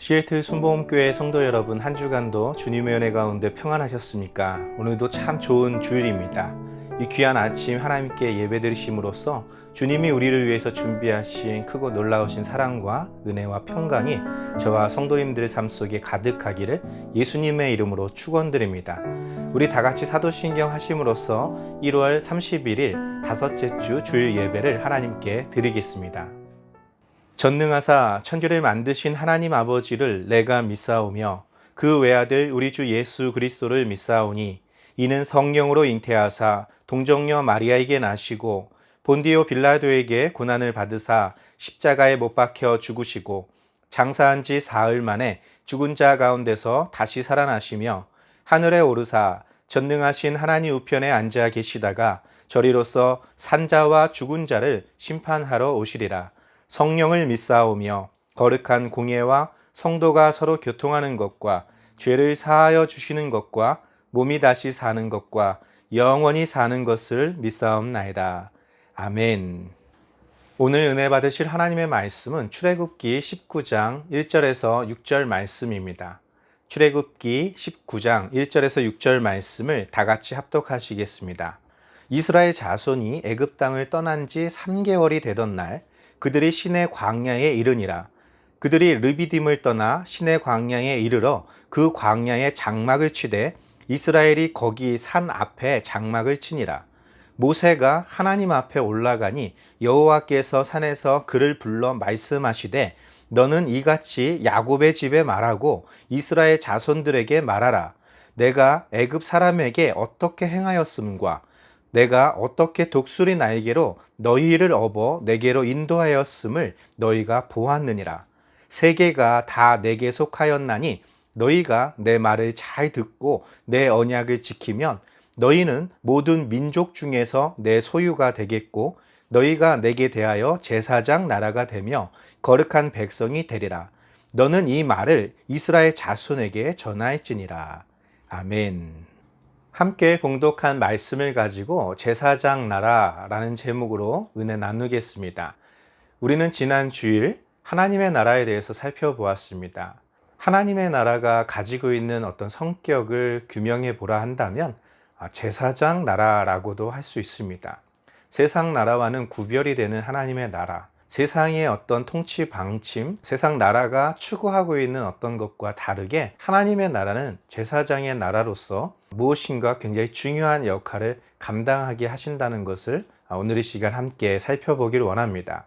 시애틀 순복음교회 성도 여러분, 한 주간도 주님의 은혜 가운데 평안하셨습니까? 오늘도 참 좋은 주일입니다. 이 귀한 아침 하나님께 예배드리심으로써 주님이 우리를 위해서 준비하신 크고 놀라우신 사랑과 은혜와 평강이 저와 성도님들의 삶 속에 가득하기를 예수님의 이름으로 축원드립니다. 우리 다 같이 사도신경 하심으로써 1월 31일 다섯째 주 주일 예배를 하나님께 드리겠습니다. 전능하사 천지를 만드신 하나님 아버지를 내가 믿사오며 그 외아들 우리 주 예수 그리스도를 믿사오니 이는 성령으로 잉태하사 동정녀 마리아에게 나시고 본디오 빌라도에게 고난을 받으사 십자가에 못 박혀 죽으시고 장사한 지 사흘 만에 죽은 자 가운데서 다시 살아나시며 하늘에 오르사 전능하신 하나님 우편에 앉아 계시다가 저리로서 산자와 죽은 자를 심판하러 오시리라. 성령을 믿사오며 거룩한 공예와 성도가 서로 교통하는 것과 죄를 사하여 주시는 것과 몸이 다시 사는 것과 영원히 사는 것을 믿사옵나이다. 아멘. 오늘 은혜 받으실 하나님의 말씀은 출애굽기 19장 1절에서 6절 말씀입니다. 출애굽기 19장 1절에서 6절 말씀을 다 같이 합독하시겠습니다. 이스라엘 자손이 애굽 땅을 떠난 지 3개월이 되던 날 그들이 시내 광야에 이르니라. 그들이 르비딤을 떠나 시내 광야에 이르러 그 광야에 장막을 치되 이스라엘이 거기 산 앞에 장막을 치니라. 모세가 하나님 앞에 올라가니 여호와께서 산에서 그를 불러 말씀하시되 너는 이같이 야곱의 집에 말하고 이스라엘 자손들에게 말하라. 내가 애굽 사람에게 어떻게 행하였음과 내가 어떻게 독수리 날개로 너희를 업어 내게로 인도하였음을 너희가 보았느니라. 세계가 다 내게 속하였나니 너희가 내 말을 잘 듣고 내 언약을 지키면 너희는 모든 민족 중에서 내 소유가 되겠고 너희가 내게 대하여 제사장 나라가 되며 거룩한 백성이 되리라. 너는 이 말을 이스라엘 자손에게 전할지니라. 아멘. 함께 봉독한 말씀을 가지고 제사장 나라라는 제목으로 은혜 나누겠습니다. 우리는 지난 주일 하나님의 나라에 대해서 살펴보았습니다. 하나님의 나라가 가지고 있는 어떤 성격을 규명해 보라 한다면 제사장 나라라고도 할 수 있습니다. 세상 나라와는 구별이 되는 하나님의 나라, 세상의 어떤 통치 방침, 세상 나라가 추구하고 있는 어떤 것과 다르게 하나님의 나라는 제사장의 나라로서 무엇인가 굉장히 중요한 역할을 감당하게 하신다는 것을 오늘 이 시간 함께 살펴보기를 원합니다.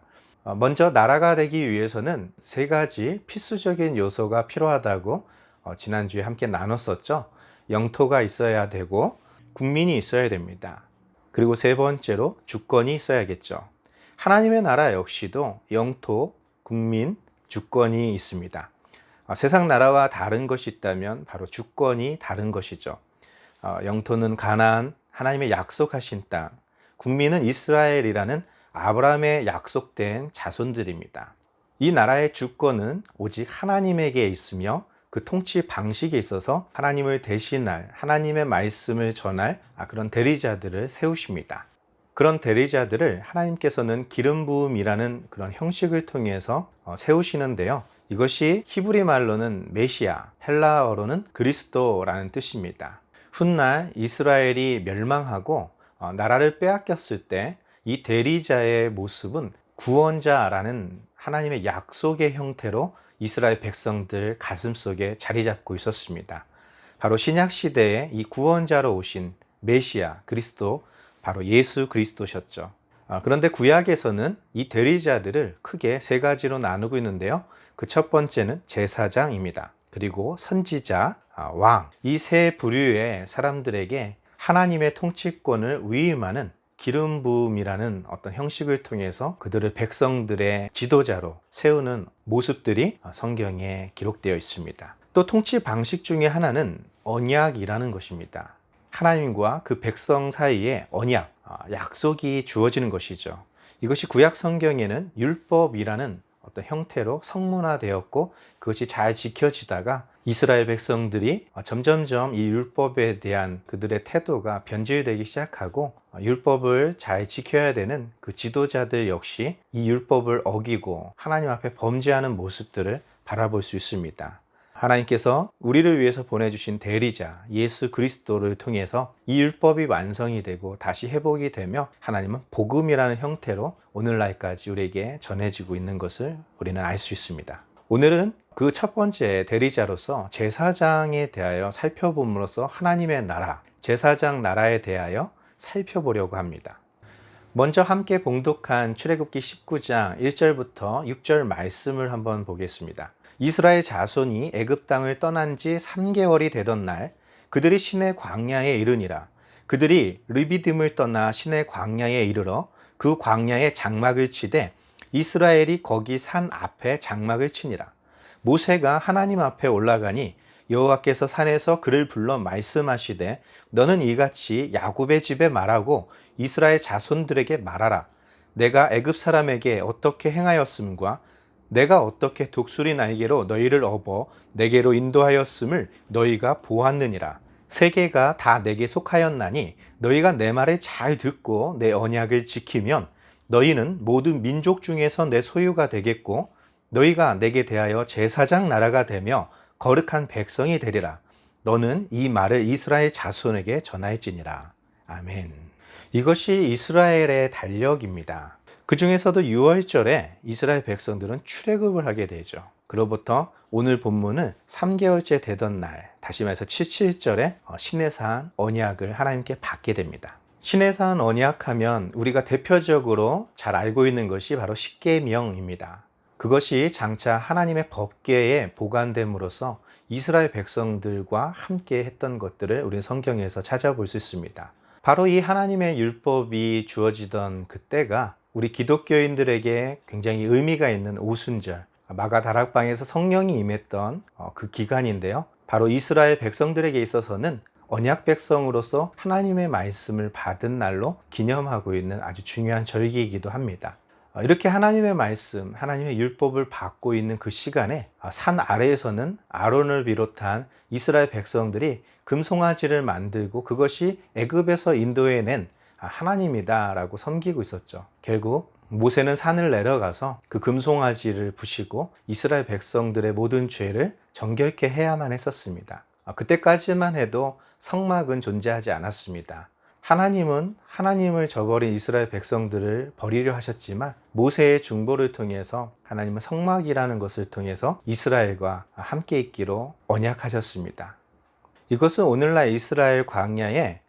먼저 나라가 되기 위해서는 세 가지 필수적인 요소가 필요하다고 지난주에 함께 나눴었죠. 영토가 있어야 되고 국민이 있어야 됩니다. 그리고 세 번째로 주권이 있어야겠죠. 하나님의 나라 역시도 영토, 국민, 주권이 있습니다. 세상 나라와 다른 것이 있다면 바로 주권이 다른 것이죠. 영토는 가나안, 하나님의 약속하신 땅, 국민은 이스라엘이라는 아브라함의 약속된 자손들입니다. 이 나라의 주권은 오직 하나님에게 있으며 그 통치 방식에 있어서 하나님을 대신할, 하나님의 말씀을 전할 그런 대리자들을 세우십니다. 그런 대리자들을 하나님께서는 기름 부음이라는 그런 형식을 통해서 세우시는데요. 이것이 히브리 말로는 메시아, 헬라어로는 그리스도라는 뜻입니다. 훗날 이스라엘이 멸망하고 나라를 빼앗겼을 때 이 대리자의 모습은 구원자라는 하나님의 약속의 형태로 이스라엘 백성들 가슴속에 자리 잡고 있었습니다. 바로 신약 시대에 이 구원자로 오신 메시아, 그리스도, 바로 예수 그리스도셨죠. 그런데 구약에서는 이 대리자들을 크게 세 가지로 나누고 있는데요. 그 첫 번째는 제사장입니다. 그리고 선지자, 왕. 이 세 부류의 사람들에게 하나님의 통치권을 위임하는 기름 부음이라는 어떤 형식을 통해서 그들을 백성들의 지도자로 세우는 모습들이 성경에 기록되어 있습니다. 또 통치 방식 중에 하나는 언약이라는 것입니다. 하나님과 그 백성 사이에 언약, 약속이 주어지는 것이죠. 이것이 구약 성경에는 율법이라는 어떤 형태로 성문화되었고 그것이 잘 지켜지다가 이스라엘 백성들이 점점점 이 율법에 대한 그들의 태도가 변질되기 시작하고 율법을 잘 지켜야 되는 그 지도자들 역시 이 율법을 어기고 하나님 앞에 범죄하는 모습들을 바라볼 수 있습니다. 하나님께서 우리를 위해서 보내주신 대리자 예수 그리스도를 통해서 이 율법이 완성이 되고 다시 회복이 되며 하나님은 복음이라는 형태로 오늘날까지 우리에게 전해지고 있는 것을 우리는 알 수 있습니다. 오늘은 그 첫 번째 대리자로서 제사장에 대하여 살펴봄으로써 하나님의 나라, 제사장 나라에 대하여 살펴보려고 합니다. 먼저 함께 봉독한 출애굽기 19장 1절부터 6절 말씀을 한번 보겠습니다. 이스라엘 자손이 애굽 땅을 떠난 지 3개월이 되던 날 그들이 시내 광야에 이르니라. 그들이 르비딤을 떠나 시내 광야에 이르러 그 광야에 장막을 치되 이스라엘이 거기 산 앞에 장막을 치니라. 모세가 하나님 앞에 올라가니 여호와께서 산에서 그를 불러 말씀하시되 너는 이같이 야곱의 집에 말하고 이스라엘 자손들에게 말하라. 내가 애굽 사람에게 어떻게 행하였음과 내가 어떻게 독수리 날개로 너희를 업어 내게로 인도하였음을 너희가 보았느니라. 세계가 다 내게 속하였나니 너희가 내 말을 잘 듣고 내 언약을 지키면 너희는 모든 민족 중에서 내 소유가 되겠고 너희가 내게 대하여 제사장 나라가 되며 거룩한 백성이 되리라. 너는 이 말을 이스라엘 자손에게 전할지니라. 아멘. 이것이 이스라엘의 달력입니다. 그 중에서도 6월절에 이스라엘 백성들은 출애굽을 하게 되죠. 그로부터 오늘 본문은 3개월째 되던 날, 다시 말해서 77절에 시내산 언약을 하나님께 받게 됩니다. 시내산 언약하면 우리가 대표적으로 잘 알고 있는 것이 바로 십계명입니다. 그것이 장차 하나님의 법궤에 보관됨으로써 이스라엘 백성들과 함께 했던 것들을 우리 성경에서 찾아볼 수 있습니다. 바로 이 하나님의 율법이 주어지던 그때가 우리 기독교인들에게 굉장히 의미가 있는 오순절, 마가 다락방에서 성령이 임했던 그 기간인데요. 바로 이스라엘 백성들에게 있어서는 언약 백성으로서 하나님의 말씀을 받은 날로 기념하고 있는 아주 중요한 절기이기도 합니다. 이렇게 하나님의 말씀, 하나님의 율법을 받고 있는 그 시간에 산 아래에서는 아론을 비롯한 이스라엘 백성들이 금송아지를 만들고 그것이 애굽에서 인도해낸 하나님이다라고 섬기고 있었죠. 결국 모세는 산을 내려가서 그 금송아지를 부시고 이스라엘 백성들의 모든 죄를 정결케 해야만 했었습니다. 그때까지만 해도 성막은 존재하지 않았습니다. 하나님은 하나님을 저버린 이스라엘 백성들을 버리려 하셨지만 모세의 중보를 통해서 하나님은 성막이라는 것을 통해서 이스라엘과 함께 있기로 언약하셨습니다. 이것은 오늘날 이스라엘 광야의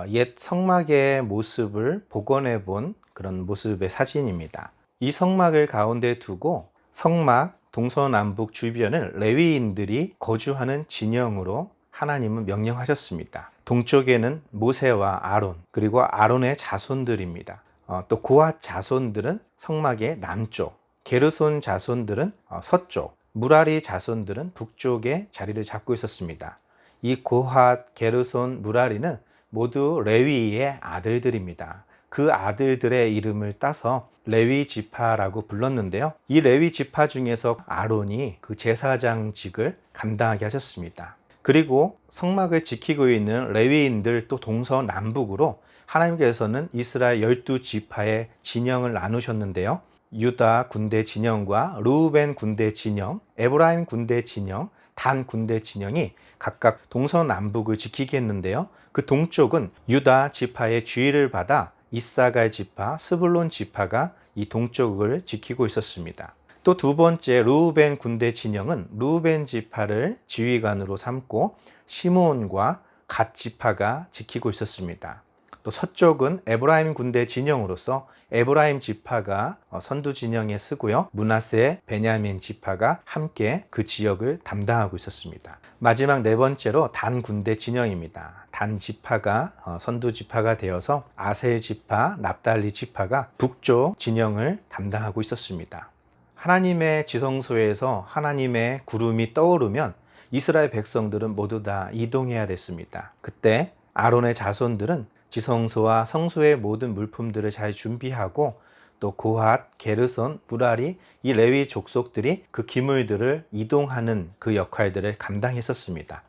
옛 성막의 모습을 복원해 본 그런 모습의 사진입니다. 이 성막을 가운데 두고 성막 동서남북 주변을 레위인들이 거주하는 진영으로 하나님은 명령하셨습니다. 동쪽에는 모세와 아론, 그리고 아론의 자손들입니다. 또 고핫 자손들은 성막의 남쪽, 게르손 자손들은 서쪽, 무라리 자손들은 북쪽에 자리를 잡고 있었습니다. 이 고핫, 게르손, 무라리는 모두 레위의 아들들입니다. 그 아들들의 이름을 따서 레위 지파라고 불렀는데요. 이 레위 지파 중에서 아론이 그 제사장직을 감당하게 하셨습니다. 그리고 성막을 지키고 있는 레위인들 또 동서남북으로 하나님께서는 이스라엘 12지파의 진영을 나누셨는데요. 유다 군대 진영과 르우벤 군대 진영, 에브라임 군대 진영, 단 군대 진영이 각각 동서남북을 지키게 했는데요. 그 동쪽은 유다 지파의 지위를 받아 이사갈 지파, 스불론 지파가 이 동쪽을 지키고 있었습니다. 또 두 번째 르우벤 군대 진영은 르우벤 지파를 지휘관으로 삼고 시므온과 갓 지파가 지키고 있었습니다. 또 서쪽은 에브라임 군대 진영으로서 에브라임 지파가 선두 진영에 서고요. 므낫세, 베냐민 지파가 함께 그 지역을 담당하고 있었습니다. 마지막 네 번째로 단 군대 진영입니다. 단 지파가 선두 지파가 되어서 아셀 지파, 납달리 지파가 북쪽 진영을 담당하고 있었습니다. 하나님의 지성소에서 하나님의 구름이 떠오르면 이스라엘 백성들은 모두 다 이동해야 됐습니다. 그때 아론의 자손들은 지성소와 성소의 모든 물품들을 잘 준비하고 또 고핫, 게르손, 무라리 이 레위 족속들이 그 기물들을 이동하는 그 역할들을 감당했었습니다.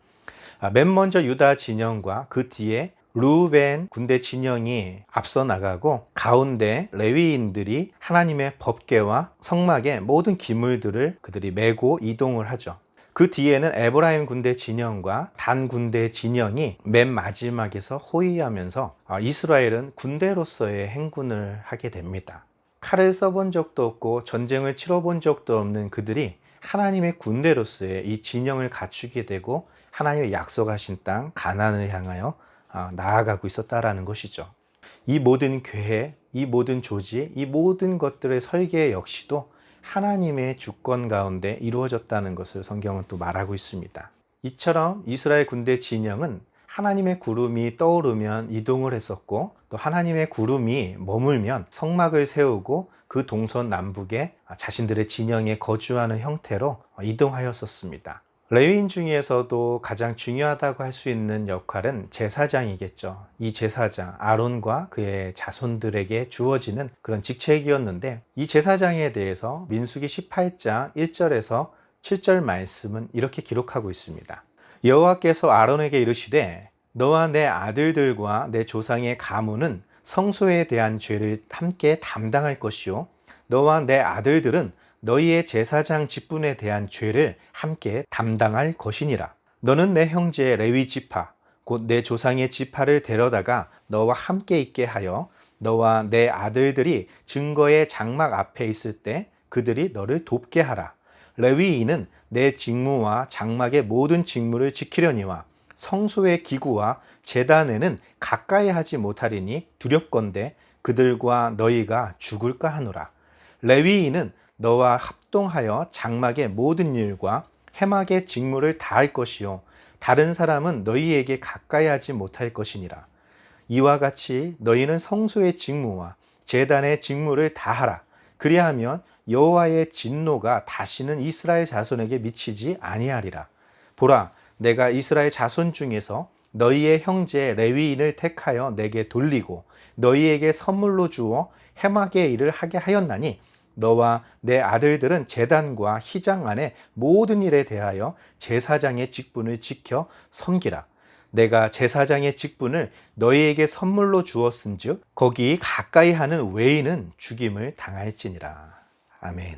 맨 먼저 유다 진영과 그 뒤에 르우벤 군대 진영이 앞서 나가고 가운데 레위인들이 하나님의 법궤와 성막의 모든 기물들을 그들이 메고 이동을 하죠. 그 뒤에는 에브라임 군대 진영과 단 군대 진영이 맨 마지막에서 호위하면서 이스라엘은 군대로서의 행군을 하게 됩니다. 칼을 써본 적도 없고 전쟁을 치러본 적도 없는 그들이 하나님의 군대로서의 이 진영을 갖추게 되고 하나님의 약속하신 땅 가나안을 향하여 나아가고 있었다라는 것이죠. 이 모든 계획, 이 모든 조직, 이 모든 것들의 설계 역시도 하나님의 주권 가운데 이루어졌다는 것을 성경은 또 말하고 있습니다. 이처럼 이스라엘 군대 진영은 하나님의 구름이 떠오르면 이동을 했었고, 또 하나님의 구름이 머물면 성막을 세우고 그 동선 남북에 자신들의 진영에 거주하는 형태로 이동하였었습니다. 레위인 중에서도 가장 중요하다고 할 수 있는 역할은 제사장이겠죠. 이 제사장 아론과 그의 자손들에게 주어지는 그런 직책이었는데, 이 제사장에 대해서 민수기 18장 1절에서 7절 말씀은 이렇게 기록하고 있습니다. 여호와께서 아론에게 이르시되 너와 내 아들들과 내 조상의 가문은 성소에 대한 죄를 함께 담당할 것이요 너와 내 아들들은 너희의 제사장 직분에 대한 죄를 함께 담당할 것이니라. 너는 내 형제 레위 지파 곧 내 조상의 지파를 데려다가 너와 함께 있게 하여 너와 내 아들들이 증거의 장막 앞에 있을 때 그들이 너를 돕게 하라. 레위인은 내 직무와 장막의 모든 직무를 지키려니와 성소의 기구와 제단에는 가까이 하지 못하리니 두렵건대 그들과 너희가 죽을까 하노라. 레위인은 너와 합동하여 장막의 모든 일과 해막의 직무를 다할 것이요 다른 사람은 너희에게 가까이 하지 못할 것이니라. 이와 같이 너희는 성소의 직무와 제단의 직무를 다하라. 그리하면 여호와의 진노가 다시는 이스라엘 자손에게 미치지 아니하리라. 보라, 내가 이스라엘 자손 중에서 너희의 형제 레위인을 택하여 내게 돌리고 너희에게 선물로 주어 해막의 일을 하게 하였나니 너와 내 아들들은 제단과 휘장 안의 모든 일에 대하여 제사장의 직분을 지켜 섬기라. 내가 제사장의 직분을 너희에게 선물로 주었은즉 거기 가까이 하는 외인은 죽임을 당할지니라. 아멘.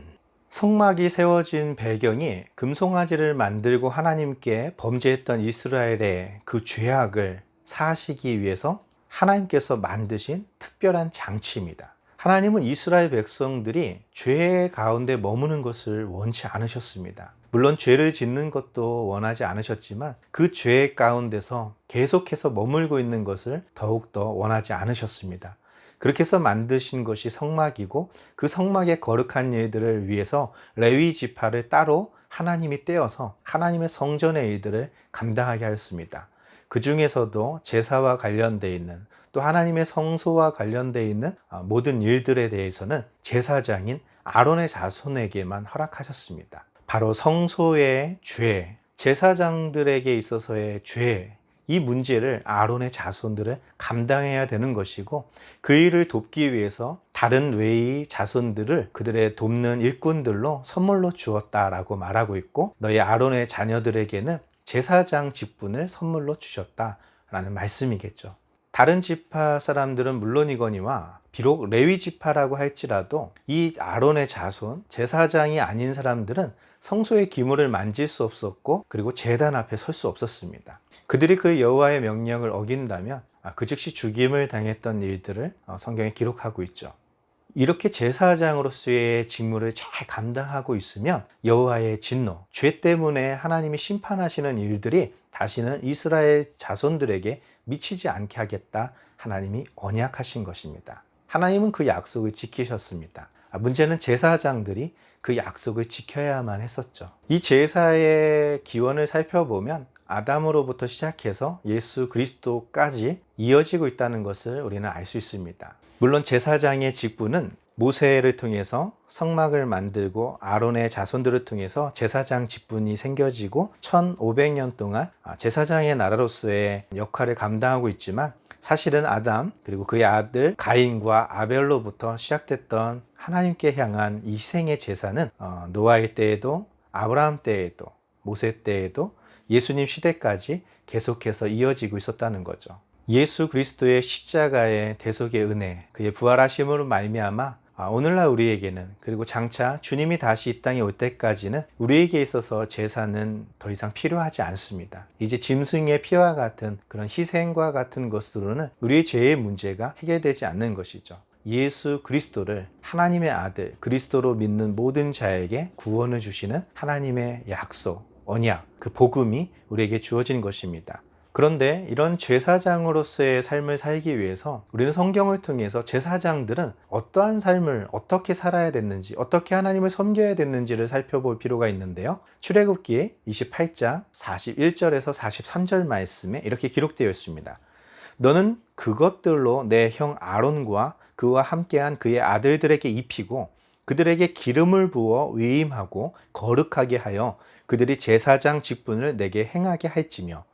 성막이 세워진 배경이 금송아지를 만들고 하나님께 범죄했던 이스라엘의 그 죄악을 사하시기 위해서 하나님께서 만드신 특별한 장치입니다. 하나님은 이스라엘 백성들이 죄 가운데 머무는 것을 원치 않으셨습니다. 물론 죄를 짓는 것도 원하지 않으셨지만 그 죄 가운데서 계속해서 머물고 있는 것을 더욱더 원하지 않으셨습니다. 그렇게 해서 만드신 것이 성막이고 그 성막의 거룩한 일들을 위해서 레위 지파를 따로 하나님이 떼어서 하나님의 성전의 일들을 감당하게 하였습니다. 그 중에서도 제사와 관련되어 있는 또 하나님의 성소와 관련되어 있는 모든 일들에 대해서는 제사장인 아론의 자손에게만 허락하셨습니다. 바로 성소의 죄, 제사장들에게 있어서의 죄, 이 문제를 아론의 자손들을 감당해야 되는 것이고 그 일을 돕기 위해서 다른 레위 자손들을 그들의 돕는 일꾼들로 선물로 주었다라고 말하고 있고 너희 아론의 자녀들에게는 제사장 직분을 선물로 주셨다라는 말씀이겠죠. 다른 지파 사람들은 물론이거니와 비록 레위 지파라고 할지라도 이 아론의 자손, 제사장이 아닌 사람들은 성소의 기물을 만질 수 없었고 그리고 제단 앞에 설 수 없었습니다. 그들이 그 여호와의 명령을 어긴다면 그 즉시 죽임을 당했던 일들을 성경에 기록하고 있죠. 이렇게 제사장으로서의 직무를 잘 감당하고 있으면 여호와의 진노, 죄 때문에 하나님이 심판하시는 일들이 다시는 이스라엘 자손들에게 미치지 않게 하겠다 하나님이 언약하신 것입니다. 하나님은 그 약속을 지키셨습니다. 문제는 제사장들이 그 약속을 지켜야만 했었죠. 이 제사의 기원을 살펴보면 아담으로부터 시작해서 예수 그리스도까지 이어지고 있다는 것을 우리는 알 수 있습니다. 물론 제사장의 직분은 모세를 통해서 성막을 만들고 아론의 자손들을 통해서 제사장 직분이 생겨지고 1500년 동안 제사장의 나라로서의 역할을 감당하고 있지만 사실은 아담 그리고 그의 아들 가인과 아벨로부터 시작됐던 하나님께 향한 이 희생의 제사는 노아의 때에도 아브라함 때에도 모세 때에도 예수님 시대까지 계속해서 이어지고 있었다는 거죠. 예수 그리스도의 십자가의 대속의 은혜, 그의 부활하심으로 말미암아 오늘날 우리에게는, 그리고 장차 주님이 다시 이 땅에 올 때까지는 우리에게 있어서 제사는 더 이상 필요하지 않습니다. 이제 짐승의 피와 같은 그런 희생과 같은 것으로는 우리의 죄의 문제가 해결되지 않는 것이죠. 예수 그리스도를 하나님의 아들 그리스도로 믿는 모든 자에게 구원을 주시는 하나님의 약속, 언약, 그 복음이 우리에게 주어진 것입니다. 그런데 이런 제사장으로서의 삶을 살기 위해서 우리는 성경을 통해서 제사장들은 어떠한 삶을 어떻게 살아야 됐는지, 어떻게 하나님을 섬겨야 됐는지를 살펴볼 필요가 있는데요. 출애굽기 28장 41절에서 43절 말씀에 이렇게 기록되어 있습니다. 너는 그것들로 내 형 아론과 그와 함께한 그의 아들들에게 입히고 그들에게 기름을 부어 위임하고 거룩하게 하여 그들이 제사장 직분을 내게 행하게 할지며,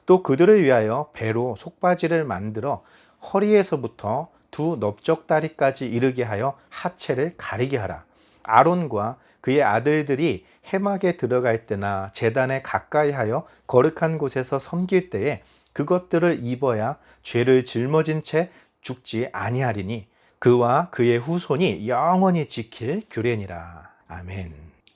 또 그들을 위하여 배로 속바지를 만들어 허리에서부터 두 넓적다리까지 이르게 하여 하체를 가리게 하라. 아론과 그의 아들들이 회막에 들어갈 때나 제단에 가까이 하여 거룩한 곳에서 섬길 때에 그것들을 입어야 죄를 짊어진 채 죽지 아니하리니 그와 그의 후손이 영원히 지킬 규례니라. 아멘.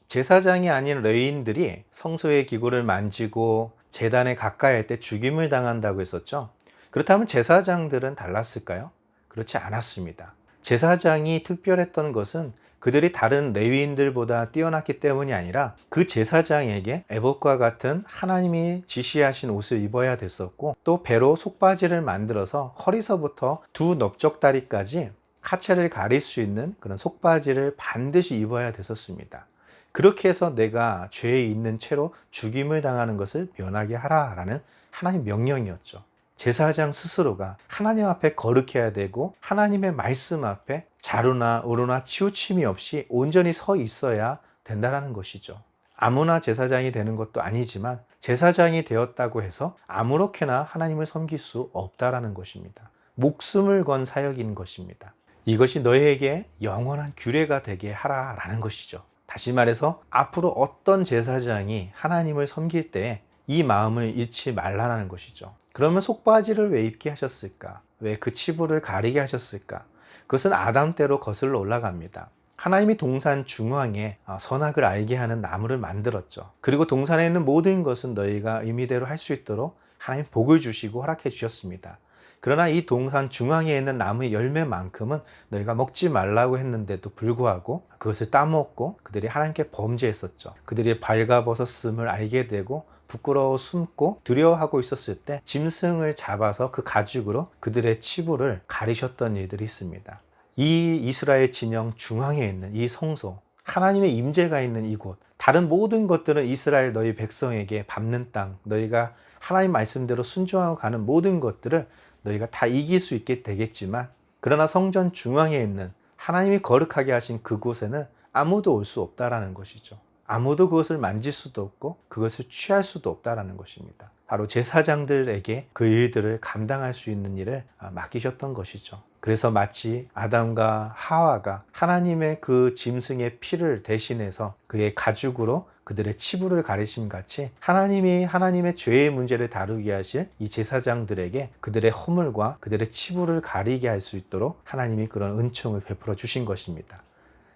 제사장이 아닌 레위인들이 성소의 기구를 만지고 제단에 가까이 할 때 죽임을 당한다고 했었죠. 그렇다면 제사장들은 달랐을까요? 그렇지 않았습니다. 제사장이 특별했던 것은 그들이 다른 레위인들보다 뛰어났기 때문이 아니라 그 제사장에게 에봇과 같은 하나님이 지시하신 옷을 입어야 됐었고, 또 배로 속바지를 만들어서 허리서부터 두 넓적다리까지 하체를 가릴 수 있는 그런 속바지를 반드시 입어야 됐었습니다. 그렇게 해서 내가 죄에 있는 채로 죽임을 당하는 것을 면하게 하라라는 하나님 명령이었죠. 제사장 스스로가 하나님 앞에 거룩해야 되고 하나님의 말씀 앞에 자루나 우루나 치우침이 없이 온전히 서 있어야 된다는 것이죠. 아무나 제사장이 되는 것도 아니지만 제사장이 되었다고 해서 아무렇게나 하나님을 섬길 수 없다라는 것입니다. 목숨을 건 사역인 것입니다. 이것이 너희에게 영원한 규례가 되게 하라라는 것이죠. 다시 말해서 앞으로 어떤 제사장이 하나님을 섬길 때 이 마음을 잃지 말라는 것이죠. 그러면 속바지를 왜 입게 하셨을까? 왜 그 치부를 가리게 하셨을까? 그것은 아담 때로 거슬러 올라갑니다. 하나님이 동산 중앙에 선악을 알게 하는 나무를 만들었죠. 그리고 동산에 있는 모든 것은 너희가 의미대로 할 수 있도록 하나님 복을 주시고 허락해 주셨습니다. 그러나 이 동산 중앙에 있는 나무의 열매만큼은 너희가 먹지 말라고 했는데도 불구하고 그것을 따먹고 그들이 하나님께 범죄했었죠. 그들이 발가벗었음을 알게 되고 부끄러워 숨고 두려워하고 있었을 때 짐승을 잡아서 그 가죽으로 그들의 치부를 가리셨던 일들이 있습니다. 이 이스라엘 진영 중앙에 있는 이 성소, 하나님의 임재가 있는 이곳, 다른 모든 것들은 이스라엘 너희 백성에게 밟는 땅, 너희가 하나님 말씀대로 순종하고 가는 모든 것들을 너희가 다 이길 수 있게 되겠지만, 그러나 성전 중앙에 있는 하나님이 거룩하게 하신 그곳에는 아무도 올 수 없다라는 것이죠. 아무도 그것을 만질 수도 없고 그것을 취할 수도 없다라는 것입니다. 바로 제사장들에게 그 일들을 감당할 수 있는 일을 맡기셨던 것이죠. 그래서 마치 아담과 하와가 하나님의 그 짐승의 피를 대신해서 그의 가죽으로 그들의 치부를 가리심 같이 하나님이 하나님의 죄의 문제를 다루게 하실 이 제사장들에게 그들의 허물과 그들의 치부를 가리게 할 수 있도록 하나님이 그런 은총을 베풀어 주신 것입니다.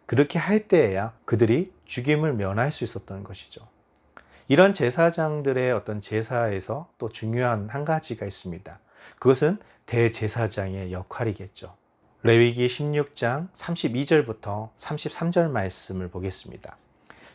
그렇게 할 때에야 그들이 죽임을 면할 수 있었던 것이죠. 이런 제사장들의 어떤 제사에서 또 중요한 한 가지가 있습니다. 그것은 대제사장의 역할이겠죠. 레위기 16장 32절부터 33절 말씀을 보겠습니다.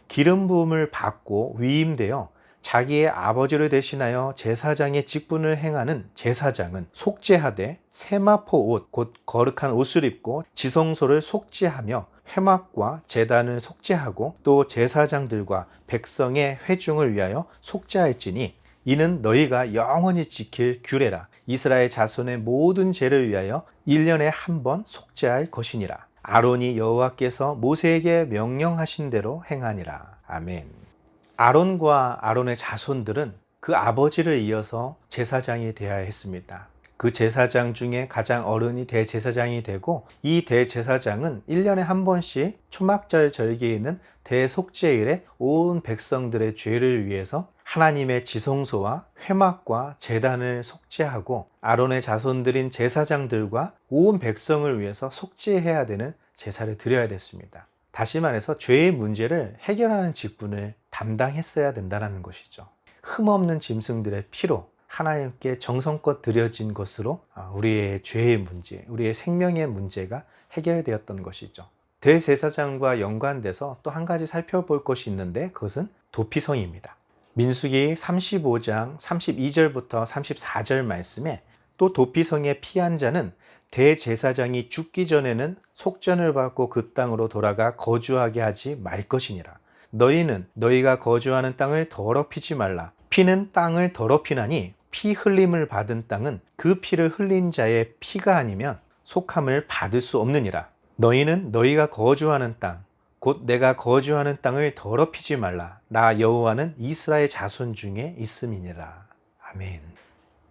기름 부음을 받고 위임되어 자기의 아버지를 대신하여 제사장의 직분을 행하는 제사장은 속죄하되 세마포 옷, 곧 거룩한 옷을 입고 지성소를 속죄하며 회막과 제단을 속죄하고 또 제사장들과 백성의 회중을 위하여 속죄할지니 이는 너희가 영원히 지킬 규례라. 이스라엘 자손의 모든 죄를 위하여 1년에 한 번 속죄할 것이니라. 아론이 여호와께서 모세에게 명령하신 대로 행하니라. 아멘. 아론과 아론의 자손들은 그 아버지를 이어서 제사장이 되어야 했습니다. 그 제사장 중에 가장 어른이 대제사장이 되고, 이 대제사장은 1년에 한 번씩 초막절 절기에 있는 대속죄일에 온 백성들의 죄를 위해서 하나님의 지성소와 회막과 제단을 속죄하고 아론의 자손들인 제사장들과 온 백성을 위해서 속죄해야 되는 제사를 드려야 됐습니다. 다시 말해서 죄의 문제를 해결하는 직분을 담당했어야 된다는 것이죠. 흠없는 짐승들의 피로 하나님께 정성껏 드려진 것으로 우리의 죄의 문제, 우리의 생명의 문제가 해결되었던 것이죠. 대제사장과 연관돼서 또 한 가지 살펴볼 것이 있는데 그것은 도피성입니다. 민수기 35장 32절부터 34절 말씀에 또 도피성에 피한 자는 대제사장이 죽기 전에는 속전을 받고 그 땅으로 돌아가 거주하게 하지 말 것이니라. 너희는 너희가 거주하는 땅을 더럽히지 말라. 피는 땅을 더럽히나니 피 흘림을 받은 땅은 그 피를 흘린 자의 피가 아니면 속함을 받을 수 없느니라. 너희는 너희가 거주하는 땅, 곧 내가 거주하는 땅을 더럽히지 말라. 나 여호와는 이스라엘 자손 중에 있음이니라. 아멘.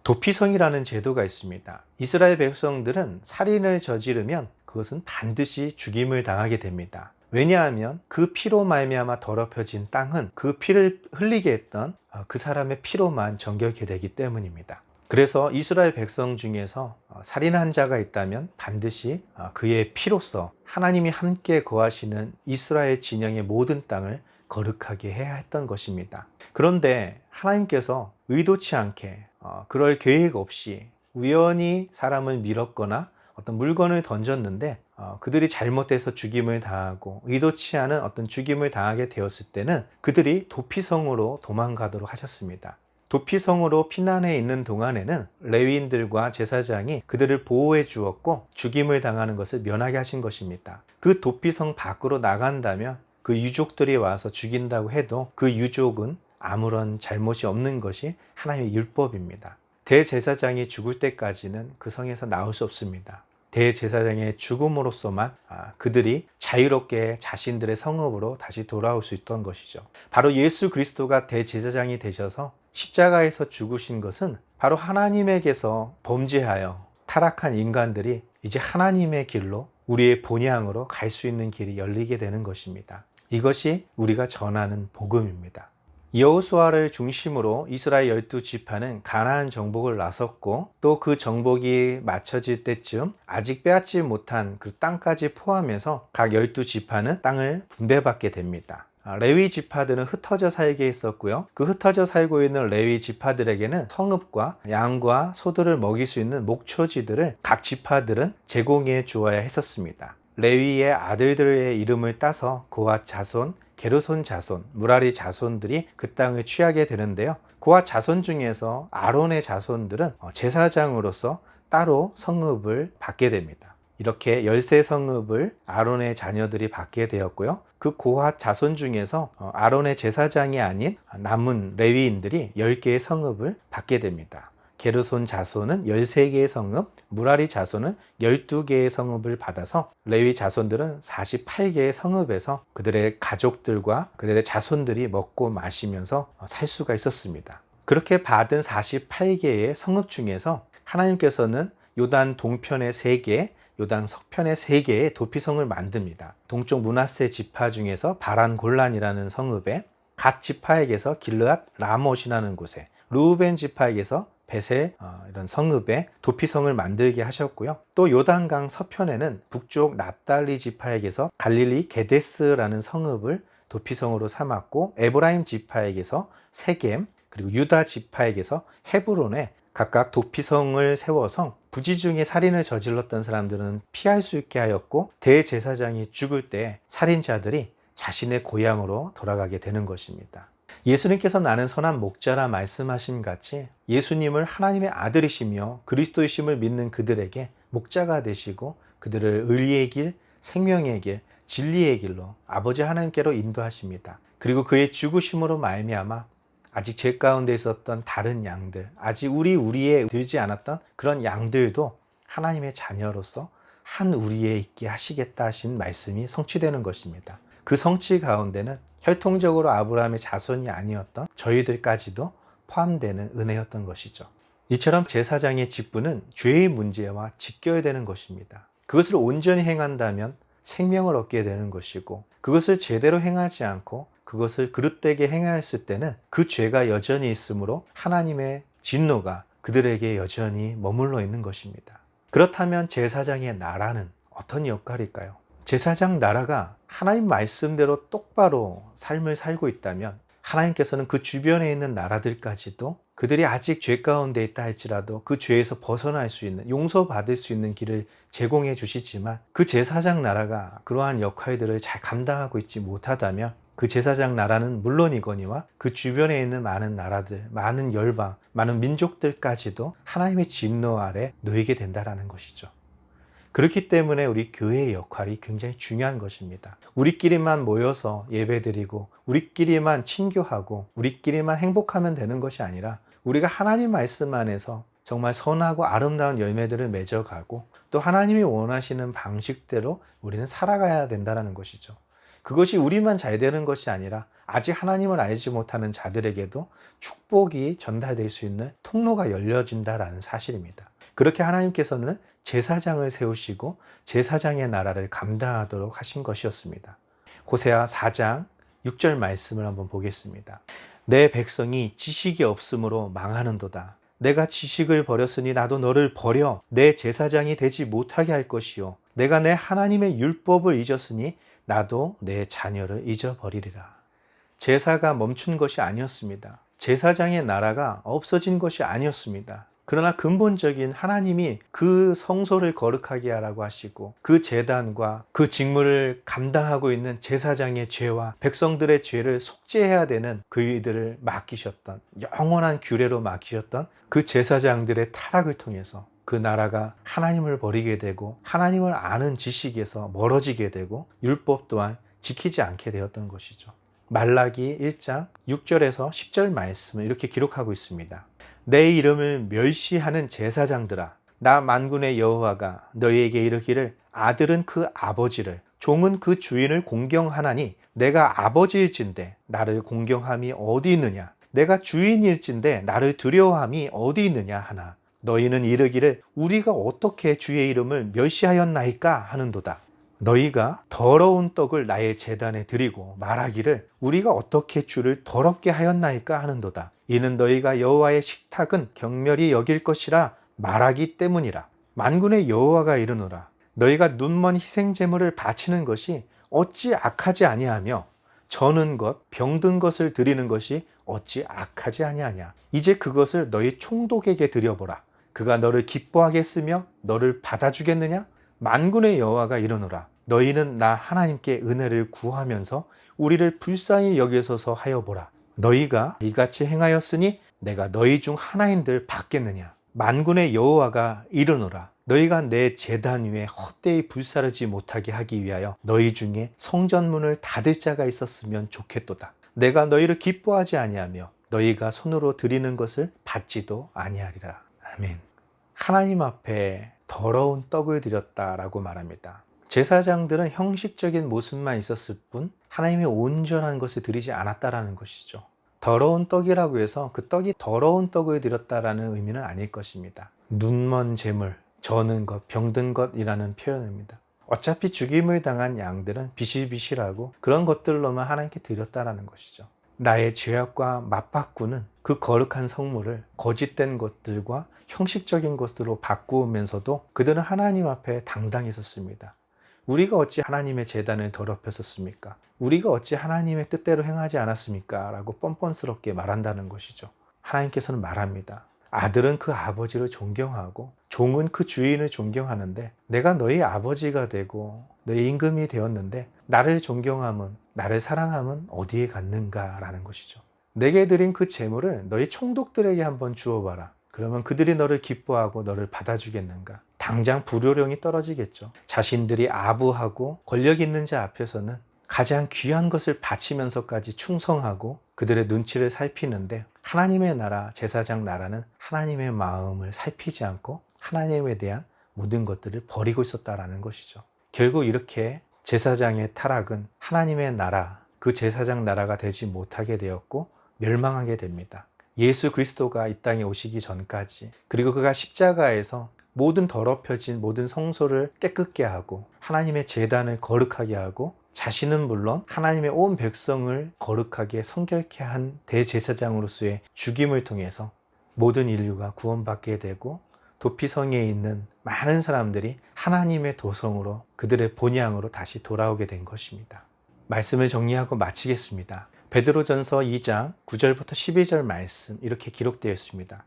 도피성이라는 제도가 있습니다. 이스라엘 백성들은 살인을 저지르면 그것은 반드시 죽임을 당하게 됩니다. 왜냐하면 그 피로 말미암아 더럽혀진 땅은 그 피를 흘리게 했던 그 사람의 피로만 정결케 되기 때문입니다. 그래서 이스라엘 백성 중에서 살인한 자가 있다면 반드시 그의 피로써 하나님이 함께 거하시는 이스라엘 진영의 모든 땅을 거룩하게 해야 했던 것입니다. 그런데 하나님께서 의도치 않게 그럴 계획 없이 우연히 사람을 밀었거나 어떤 물건을 던졌는데 그들이 잘못해서 죽임을 당하고 의도치 않은 어떤 죽임을 당하게 되었을 때는 그들이 도피성으로 도망가도록 하셨습니다. 도피성으로 피난해 있는 동안에는 레위인들과 제사장이 그들을 보호해 주었고 죽임을 당하는 것을 면하게 하신 것입니다. 그 도피성 밖으로 나간다면 그 유족들이 와서 죽인다고 해도 그 유족은 아무런 잘못이 없는 것이 하나님의 율법입니다. 대제사장이 죽을 때까지는 그 성에서 나올 수 없습니다. 대제사장의 죽음으로써만 그들이 자유롭게 자신들의 성읍으로 다시 돌아올 수 있던 것이죠. 바로 예수 그리스도가 대제사장이 되셔서 십자가에서 죽으신 것은 바로 하나님에게서 범죄하여 타락한 인간들이 이제 하나님의 길로 우리의 본향으로 갈 수 있는 길이 열리게 되는 것입니다. 이것이 우리가 전하는 복음입니다. 여호수아를 중심으로 이스라엘 12지파는 가나안 정복을 나섰고 또 그 정복이 마쳐질 때쯤 아직 빼앗지 못한 그 땅까지 포함해서 각 12지파는 땅을 분배받게 됩니다. 레위 지파들은 흩어져 살게 했었고요. 그 흩어져 살고 있는 레위 지파들에게는 성읍과 양과 소들을 먹일 수 있는 목초지들을 각 지파들은 제공해 주어야 했었습니다. 레위의 아들들의 이름을 따서 고핫 자손, 게르손 자손, 무라리 자손들이 그 땅을 취하게 되는데요. 고핫 자손 중에서 아론의 자손들은 제사장으로서 따로 성읍을 받게 됩니다. 이렇게 13성읍을 아론의 자녀들이 받게 되었고요. 그 고핫 자손 중에서 아론의 제사장이 아닌 남은 레위인들이 10개의 성읍을 받게 됩니다. 게르손 자손은 13개의 성읍, 무라리 자손은 12개의 성읍을 받아서 레위 자손들은 48개의 성읍에서 그들의 가족들과 그들의 자손들이 먹고 마시면서 살 수가 있었습니다. 그렇게 받은 48개의 성읍 중에서 하나님께서는 요단 동편의 3개, 요단 서편의 3개의 도피성을 만듭니다. 동쪽 므낫세 지파 중에서 바란 골란이라는 성읍에, 갓 지파에게서 길르앗 라못이라는 곳에, 르우벤 지파에게서 베셀 이런 성읍에 도피성을 만들게 하셨고요. 또 요단강 서편에는 북쪽 납달리 지파에게서 갈릴리 게데스라는 성읍을 도피성으로 삼았고, 에브라임 지파에게서 세겜, 그리고 유다 지파에게서 헤브론에 각각 도피성을 세워서 부지 중에 살인을 저질렀던 사람들은 피할 수 있게 하였고, 대제사장이 죽을 때 살인자들이 자신의 고향으로 돌아가게 되는 것입니다. 예수님께서 나는 선한 목자라 말씀하신 같이 예수님을 하나님의 아들이시며 그리스도이심을 믿는 그들에게 목자가 되시고 그들을 의리의 길, 생명의 길, 진리의 길로 아버지 하나님께로 인도하십니다. 그리고 그의 죽으심으로 말미암아 아직 죄 가운데 있었던 다른 양들, 아직 우리에 들지 않았던 그런 양들도 하나님의 자녀로서 한 우리에 있게 하시겠다 하신 말씀이 성취되는 것입니다. 그 성취 가운데는 혈통적으로 아브라함의 자손이 아니었던 저희들까지도 포함되는 은혜였던 것이죠. 이처럼 제사장의 직분은 죄의 문제와 직결되는 것입니다. 그것을 온전히 행한다면 생명을 얻게 되는 것이고, 그것을 제대로 행하지 않고 그것을 그릇되게 행하였을 때는 그 죄가 여전히 있으므로 하나님의 진노가 그들에게 여전히 머물러 있는 것입니다. 그렇다면 제사장의 나라는 어떤 역할일까요? 제사장 나라가 하나님 말씀대로 똑바로 삶을 살고 있다면 하나님께서는 그 주변에 있는 나라들까지도 그들이 아직 죄 가운데 있다 할지라도 그 죄에서 벗어날 수 있는, 용서받을 수 있는 길을 제공해 주시지만 그 제사장 나라가 그러한 역할들을 잘 감당하고 있지 못하다면 그 제사장 나라는 물론이거니와 그 주변에 있는 많은 나라들, 많은 열방, 많은 민족들까지도 하나님의 진노 아래 놓이게 된다는 것이죠. 그렇기 때문에 우리 교회의 역할이 굉장히 중요한 것입니다. 우리끼리만 모여서 예배드리고 우리끼리만 친교하고 우리끼리만 행복하면 되는 것이 아니라 우리가 하나님 말씀 안에서 정말 선하고 아름다운 열매들을 맺어가고 또 하나님이 원하시는 방식대로 우리는 살아가야 된다는 것이죠. 그것이 우리만 잘 되는 것이 아니라 아직 하나님을 알지 못하는 자들에게도 축복이 전달될 수 있는 통로가 열려진다는 사실입니다. 그렇게 하나님께서는 제사장을 세우시고 제사장의 나라를 감당하도록 하신 것이었습니다. 호세아 4장 6절 말씀을 한번 보겠습니다. 내 백성이 지식이 없으므로 망하는도다. 내가 지식을 버렸으니 나도 너를 버려 내 제사장이 되지 못하게 할 것이요. 내가 내 하나님의 율법을 잊었으니 나도 내 자녀를 잊어버리리라. 제사가 멈춘 것이 아니었습니다. 제사장의 나라가 없어진 것이 아니었습니다. 그러나 근본적인 하나님이 그 성소를 거룩하게 하라고 하시고 그 제단과 그 직무를 감당하고 있는 제사장의 죄와 백성들의 죄를 속죄해야 되는 그이들을 맡기셨던, 영원한 규례로 맡기셨던 그 제사장들의 타락을 통해서 그 나라가 하나님을 버리게 되고 하나님을 아는 지식에서 멀어지게 되고 율법 또한 지키지 않게 되었던 것이죠. 말라기 1장 6절에서 10절 말씀을 이렇게 기록하고 있습니다. 내 이름을 멸시하는 제사장들아, 나 만군의 여호와가 너희에게 이르기를 아들은 그 아버지를, 종은 그 주인을 공경하나니 내가 아버지일진데 나를 공경함이 어디 있느냐? 내가 주인일진데 나를 두려워함이 어디 있느냐 하나. 너희는 이르기를 우리가 어떻게 주의 이름을 멸시하였나이까 하는도다. 너희가 더러운 떡을 나의 제단에 드리고 말하기를 우리가 어떻게 주를 더럽게 하였나이까 하는도다. 이는 너희가 여호와의 식탁은 경멸히 여길 것이라 말하기 때문이라. 만군의 여호와가 이르노라. 너희가 눈먼 희생 제물을 바치는 것이 어찌 악하지 아니하며 저는 것, 병든 것을 드리는 것이 어찌 악하지 아니하냐. 이제 그것을 너희 총독에게 드려보라. 그가 너를 기뻐하겠으며 너를 받아주겠느냐? 만군의 여호와가 이르노라. 너희는 나 하나님께 은혜를 구하면서 우리를 불쌍히 여기소서 하여 보라. 너희가 이같이 행하였으니 내가 너희 중 하나인들 받겠느냐? 만군의 여호와가 이르노라. 너희가 내 제단 위에 헛되이 불사르지 못하게 하기 위하여 너희 중에 성전문을 닫을 자가 있었으면 좋겠도다. 내가 너희를 기뻐하지 아니하며 너희가 손으로 드리는 것을 받지도 아니하리라. 아멘. 하나님 앞에 더러운 떡을 드렸다라고 말합니다. 제사장들은 형식적인 모습만 있었을 뿐 하나님의 온전한 것을 드리지 않았다라는 것이죠. 더러운 떡이라고 해서 그 떡이 더러운 떡을 드렸다라는 의미는 아닐 것입니다. 눈먼 재물, 저는 것, 병든 것이라는 표현입니다. 어차피 죽임을 당한 양들은 비실비실하고 그런 것들로만 하나님께 드렸다라는 것이죠. 나의 죄악과 맞바꾸는 그 거룩한 성물을 거짓된 것들과 형식적인 것으로 바꾸면서도 그들은 하나님 앞에 당당히 섰습니다. 우리가 어찌 하나님의 제단을 더럽혔었습니까? 우리가 어찌 하나님의 뜻대로 행하지 않았습니까? 라고 뻔뻔스럽게 말한다는 것이죠. 하나님께서는 말합니다. 아들은 그 아버지를 존경하고 종은 그 주인을 존경하는데 내가 너희 아버지가 되고 너희 임금이 되었는데 나를 존경함은, 나를 사랑함은 어디에 갔는가? 라는 것이죠. 내게 드린 그 재물을 너희 총독들에게 한번 주어봐라. 그러면 그들이 너를 기뻐하고 너를 받아주겠는가? 당장 불효령이 떨어지겠죠. 자신들이 아부하고 권력 있는 자 앞에서는 가장 귀한 것을 바치면서까지 충성하고 그들의 눈치를 살피는데 하나님의 나라, 제사장 나라는 하나님의 마음을 살피지 않고 하나님에 대한 모든 것들을 버리고 있었다라는 것이죠. 결국 이렇게 제사장의 타락은 하나님의 나라, 그 제사장 나라가 되지 못하게 되었고 멸망하게 됩니다. 예수 그리스도가 이 땅에 오시기 전까지, 그리고 그가 십자가에서 모든 더럽혀진 모든 성소를 깨끗게 하고 하나님의 제단을 거룩하게 하고 자신은 물론 하나님의 온 백성을 거룩하게 성결케 한 대제사장으로서의 죽임을 통해서 모든 인류가 구원받게 되고 도피성에 있는 많은 사람들이 하나님의 도성으로 그들의 본향으로 다시 돌아오게 된 것입니다. 말씀을 정리하고 마치겠습니다. 베드로전서 2장 9절부터 12절 말씀 이렇게 기록되어 있습니다.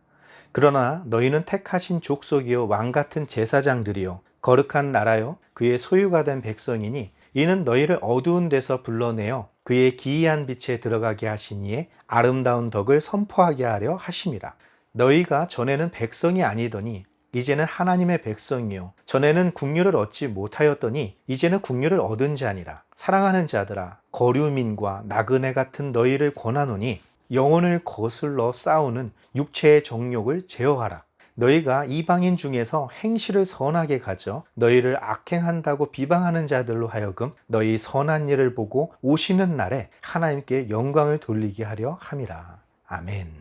그러나 너희는 택하신 족속이요 왕같은 제사장들이요 거룩한 나라요 그의 소유가 된 백성이니 이는 너희를 어두운 데서 불러내어 그의 기이한 빛에 들어가게 하시니에 아름다운 덕을 선포하게 하려 하심이라. 너희가 전에는 백성이 아니더니 이제는 하나님의 백성이요 전에는 국류를 얻지 못하였더니 이제는 국류를 얻은 자니라. 사랑하는 자들아 거류민과 나그네 같은 너희를 권하노니 영혼을 거슬러 싸우는 육체의 정욕을 제어하라. 너희가 이방인 중에서 행실을 선하게 가져 너희를 악행한다고 비방하는 자들로 하여금 너희 선한 일을 보고 오시는 날에 하나님께 영광을 돌리게 하려 함이라. 아멘.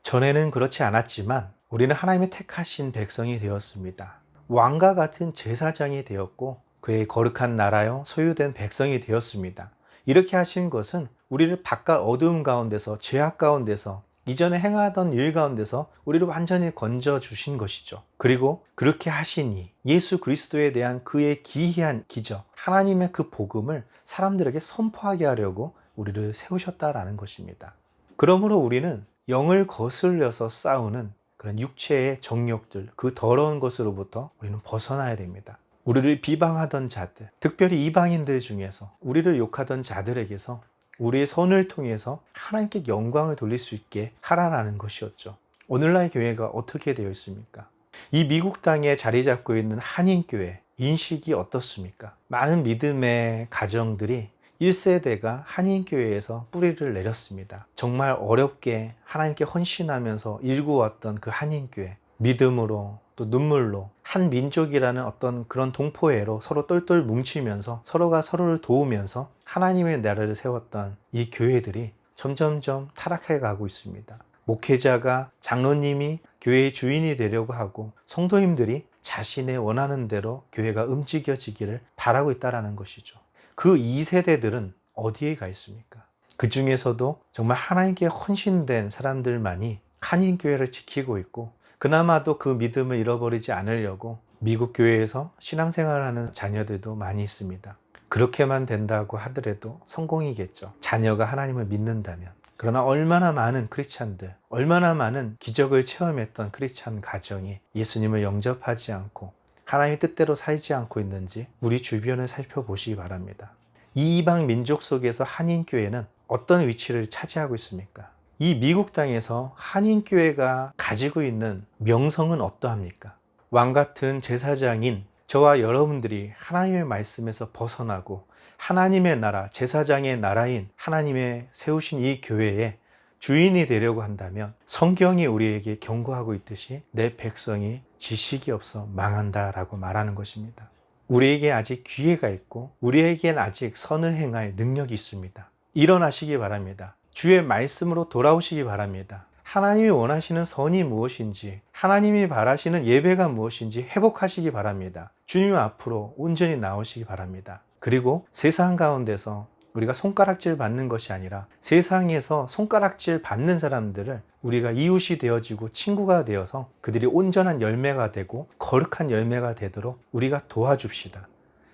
전에는 그렇지 않았지만 우리는 하나님의 택하신 백성이 되었습니다. 왕과 같은 제사장이 되었고 그의 거룩한 나라요 소유된 백성이 되었습니다. 이렇게 하신 것은 우리를 바깥 어두움 가운데서 죄악 가운데서 이전에 행하던 일 가운데서 우리를 완전히 건져 주신 것이죠. 그리고 그렇게 하시니 예수 그리스도에 대한 그의 기이한 기적, 하나님의 그 복음을 사람들에게 선포하게 하려고 우리를 세우셨다라는 것입니다. 그러므로 우리는 영을 거슬려서 싸우는 그런 육체의 정욕들, 그 더러운 것으로부터 우리는 벗어나야 됩니다. 우리를 비방하던 자들, 특별히 이방인들 중에서 우리를 욕하던 자들에게서 우리의 손을 통해서 하나님께 영광을 돌릴 수 있게 하라라는 것이었죠. 오늘날 교회가 어떻게 되어 있습니까? 이 미국 땅에 자리 잡고 있는 한인교회 인식이 어떻습니까? 많은 믿음의 가정들이 1세대가 한인교회에서 뿌리를 내렸습니다. 정말 어렵게 하나님께 헌신하면서 일구었던 그 한인교회, 믿음으로 또 눈물로 한 민족이라는 어떤 그런 동포애로 서로 똘똘 뭉치면서 서로가 서로를 도우면서 하나님의 나라를 세웠던 이 교회들이 점점점 타락해 가고 있습니다. 목회자가 장로님이 교회의 주인이 되려고 하고 성도님들이 자신의 원하는 대로 교회가 움직여지기를 바라고 있다는 것이죠. 그 2세대들은 어디에 가 있습니까? 그 중에서도 정말 하나님께 헌신된 사람들만이 한인교회를 지키고 있고 그나마도 그 믿음을 잃어버리지 않으려고 미국 교회에서 신앙생활하는 자녀들도 많이 있습니다. 그렇게만 된다고 하더라도 성공이겠죠. 자녀가 하나님을 믿는다면. 그러나 얼마나 많은 크리스찬들, 얼마나 많은 기적을 체험했던 크리스찬 가정이 예수님을 영접하지 않고 하나님의 뜻대로 살지 않고 있는지 우리 주변을 살펴보시기 바랍니다. 이 이방 민족 속에서 한인교회는 어떤 위치를 차지하고 있습니까? 이 미국 땅에서 한인교회가 가지고 있는 명성은 어떠합니까? 왕같은 제사장인 저와 여러분들이 하나님의 말씀에서 벗어나고 하나님의 나라, 제사장의 나라인 하나님의 세우신 이 교회에 주인이 되려고 한다면 성경이 우리에게 경고하고 있듯이 내 백성이 지식이 없어 망한다라고 말하는 것입니다. 우리에게 아직 기회가 있고 우리에겐 아직 선을 행할 능력이 있습니다. 일어나시기 바랍니다. 주의 말씀으로 돌아오시기 바랍니다. 하나님이 원하시는 선이 무엇인지, 하나님이 바라시는 예배가 무엇인지 회복하시기 바랍니다. 주님 앞으로 온전히 나오시기 바랍니다. 그리고 세상 가운데서 우리가 손가락질 받는 것이 아니라 세상에서 손가락질 받는 사람들을 우리가 이웃이 되어지고 친구가 되어서 그들이 온전한 열매가 되고 거룩한 열매가 되도록 우리가 도와줍시다.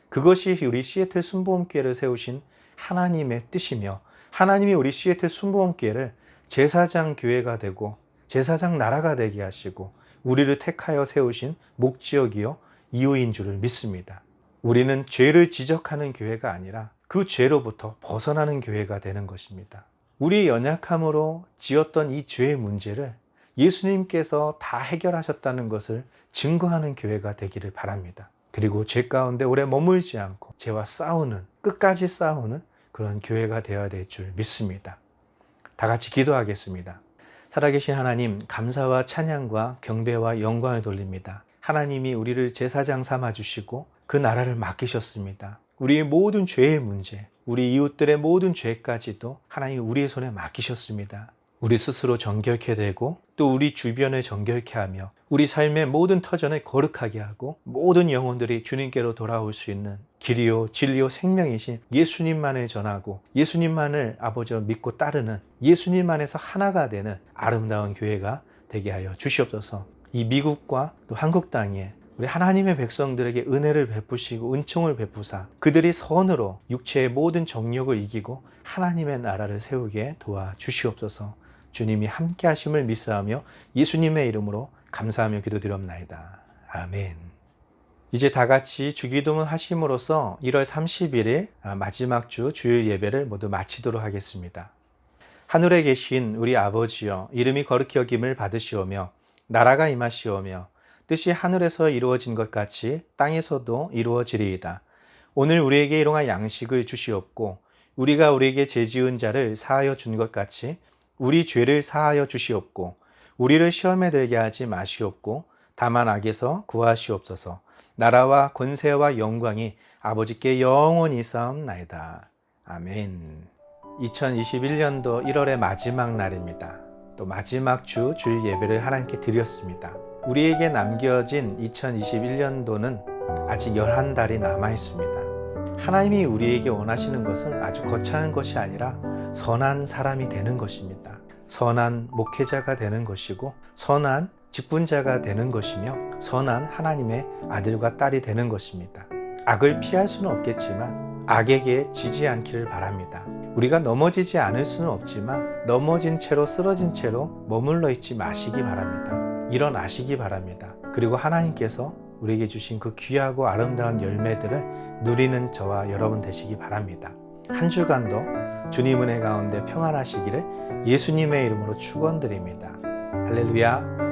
그것이 우리 시애틀 순복음교회를 세우신 하나님의 뜻이며 하나님이 우리 시애틀 순복음교회를 제사장 교회가 되고 제사장 나라가 되게 하시고 우리를 택하여 세우신 목적이요 이유인 줄을 믿습니다. 우리는 죄를 지적하는 교회가 아니라 그 죄로부터 벗어나는 교회가 되는 것입니다. 우리의 연약함으로 지었던 이 죄의 문제를 예수님께서 다 해결하셨다는 것을 증거하는 교회가 되기를 바랍니다. 그리고 죄 가운데 오래 머물지 않고 죄와 싸우는, 끝까지 싸우는 그런 교회가 되어야 될 줄 믿습니다. 다 같이 기도하겠습니다. 살아계신 하나님, 감사와 찬양과 경배와 영광을 돌립니다. 하나님이 우리를 제사장 삼아주시고 그 나라를 맡기셨습니다. 우리의 모든 죄의 문제, 우리 이웃들의 모든 죄까지도 하나님이 우리의 손에 맡기셨습니다. 우리 스스로 정결케 되고 또 우리 주변을 정결케 하며 우리 삶의 모든 터전을 거룩하게 하고 모든 영혼들이 주님께로 돌아올 수 있는 길이요 진리요 생명이신 예수님만을 전하고 예수님만을 아버지와 믿고 따르는 예수님 안에서 하나가 되는 아름다운 교회가 되게 하여 주시옵소서. 이 미국과 또 한국 땅에 우리 하나님의 백성들에게 은혜를 베푸시고 은총을 베푸사 그들이 선으로 육체의 모든 정욕을 이기고 하나님의 나라를 세우게 도와주시옵소서. 주님이 함께 하심을 믿사하며 예수님의 이름으로 감사하며 기도드리옵나이다. 아멘. 이제 다 같이 주기도문 하심으로써 1월 31일 마지막 주 주일 예배를 모두 마치도록 하겠습니다. 하늘에 계신 우리 아버지여, 이름이 거룩히 여김을 받으시오며 나라가 임하시오며 뜻이 하늘에서 이루어진 것 같이 땅에서도 이루어지리이다. 오늘 우리에게 일용할 양식을 주시옵고 우리가 우리에게 죄지은 자를 사하여 준 것 같이 우리 죄를 사하여 주시옵고 우리를 시험에 들게 하지 마시옵고 다만 악에서 구하시옵소서. 나라와 권세와 영광이 아버지께 영원히 있사옵나이다. 아멘. 2021년도 1월의 마지막 날입니다. 또 마지막 주 주일 예배를 하나님께 드렸습니다. 우리에게 남겨진 2021년도는 아직 11달이 남아 있습니다. 하나님이 우리에게 원하시는 것은 아주 거창한 것이 아니라 선한 사람이 되는 것입니다. 선한 목회자가 되는 것이고 선한 직분자가 되는 것이며 선한 하나님의 아들과 딸이 되는 것입니다. 악을 피할 수는 없겠지만 악에게 지지 않기를 바랍니다. 우리가 넘어지지 않을 수는 없지만 넘어진 채로 쓰러진 채로 머물러 있지 마시기 바랍니다. 일어나시기 바랍니다. 그리고 하나님께서 우리에게 주신 그 귀하고 아름다운 열매들을 누리는 저와 여러분 되시기 바랍니다. 한 주간도 주님 은혜 가운데 평안하시기를 예수님의 이름으로 축원드립니다. 할렐루야.